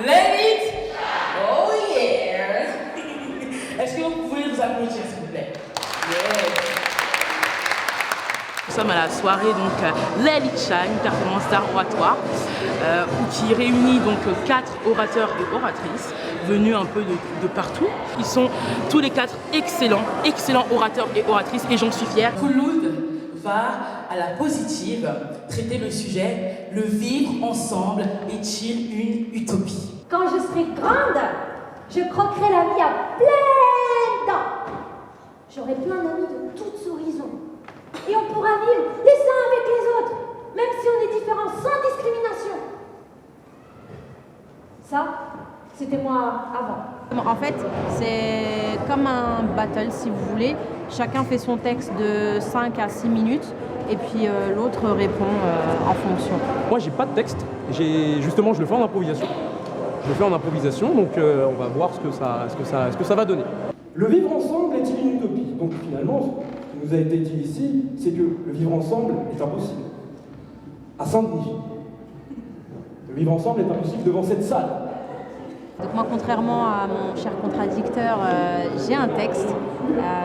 L'élite. Oh yeah. Est-ce que vous pouvez nous applaudir, s'il vous plaît? Yeah. Nous sommes à la soirée donc l'Elite Shine, une performance d'art oratoire qui réunit donc 4 orateurs et oratrices venus un peu de partout. Ils sont tous les 4 excellents orateurs et oratrices et j'en suis fière. Khouloud va à la positive traiter le sujet « Le vivre ensemble est-il une utopie ?» Quand je serai grande, je croquerai la vie à pleines dents. J'aurai plein d'amis de tous horizons. Et on pourra vivre les uns avec les autres, même si on est différents, sans discrimination. Ça, c'était moi avant. En fait, c'est comme un battle, si vous voulez. Chacun fait son texte de 5 à 6 minutes et puis l'autre répond en fonction. Moi, j'ai pas de texte. Justement, je le fais en improvisation. Donc on va voir ce que ça va donner. Le vivre ensemble est-il une utopie? Donc finalement, ce qui nous a été dit ici, c'est que le vivre ensemble est impossible. À Saint-Denis, le vivre ensemble est impossible devant cette salle. Donc moi, contrairement à mon cher contradicteur, j'ai un texte.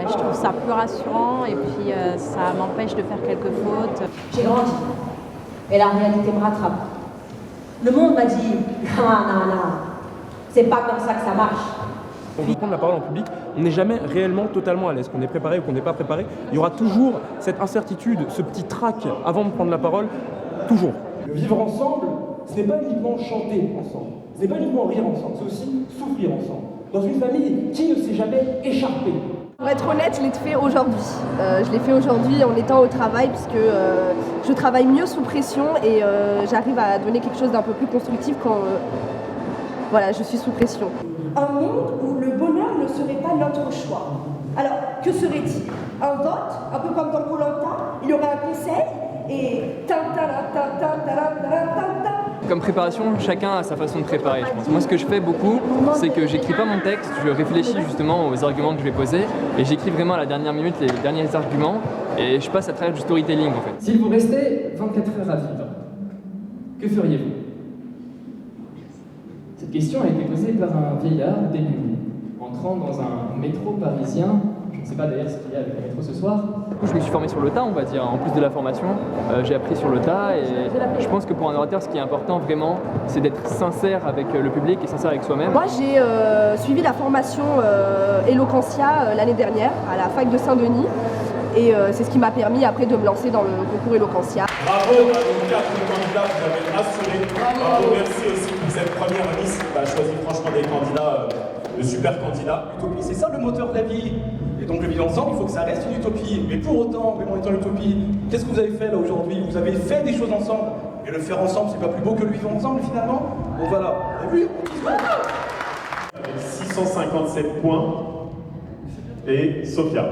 Je trouve ça peu rassurant et puis ça m'empêche de faire quelques fautes. J'ai grandi et la réalité me rattrape. Le monde m'a dit « Non, c'est pas comme ça que ça marche ». Quand on prend la parole en public, on n'est jamais réellement totalement à l'aise. Qu'on est préparé ou qu'on n'est pas préparé, il y aura toujours cette incertitude, ce petit trac avant de prendre la parole, toujours. Le vivre ensemble, ce n'est pas uniquement chanter ensemble, ce n'est pas uniquement rire ensemble, c'est aussi souffrir ensemble. Dans une famille, qui ne s'est jamais écharpé? Pour être honnête, je l'ai fait aujourd'hui. Je l'ai fait aujourd'hui en étant au travail puisque je travaille mieux sous pression et j'arrive à donner quelque chose d'un peu plus constructif quand je suis sous pression. Un monde où le bonheur ne serait pas notre choix. Alors, que serait-il? Un vote, un peu comme dans Koh-Lanta, il y aurait un conseil et Comme préparation, chacun a sa façon de préparer, je pense. Moi, ce que je fais beaucoup, c'est que j'écris pas mon texte, je réfléchis justement aux arguments que je vais poser et j'écris vraiment à la dernière minute les derniers arguments et je passe à travers du storytelling en fait. S'il vous restait 24 heures à vivre, que feriez-vous? Cette question a été posée par un vieillard démuni, entrant dans un métro parisien. Je ne sais pas d'ailleurs ce qu'il y a avec le métro ce soir. Je me suis formé sur le tas, on va dire, en plus de la formation. J'ai appris sur le tas et je pense que pour un orateur, ce qui est important vraiment, c'est d'être sincère avec le public et sincère avec soi-même. Moi, j'ai suivi la formation Eloquentia l'année dernière à la fac de Saint-Denis et c'est ce qui m'a permis après de me lancer dans le concours Eloquentia. Bravo à nos 4 candidats, vous avez assuré. Bravo, merci aussi pour cette première liste. On a choisi franchement des candidats, de super candidats. L'utopie, c'est ça le moteur de la vie. Et donc le vivre ensemble, il faut que ça reste une utopie. Mais pour autant, même en étant une utopie, qu'est-ce que vous avez fait là aujourd'hui? Vous avez fait des choses ensemble. Et le faire ensemble, c'est pas plus beau que le vivre ensemble finalement? Bon voilà, vous avez vu? Avec 657 points. Et Sophia.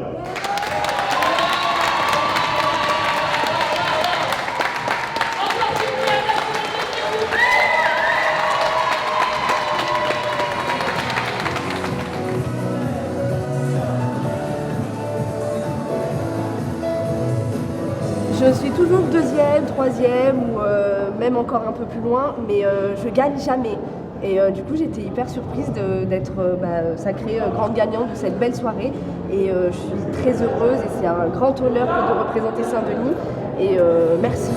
Je suis toujours deuxième, troisième ou même encore un peu plus loin, mais je gagne jamais. Et du coup, j'étais hyper surprise d'être sacrée grande gagnante de cette belle soirée. Et je suis très heureuse et c'est un grand honneur que de représenter Saint-Denis. Et merci.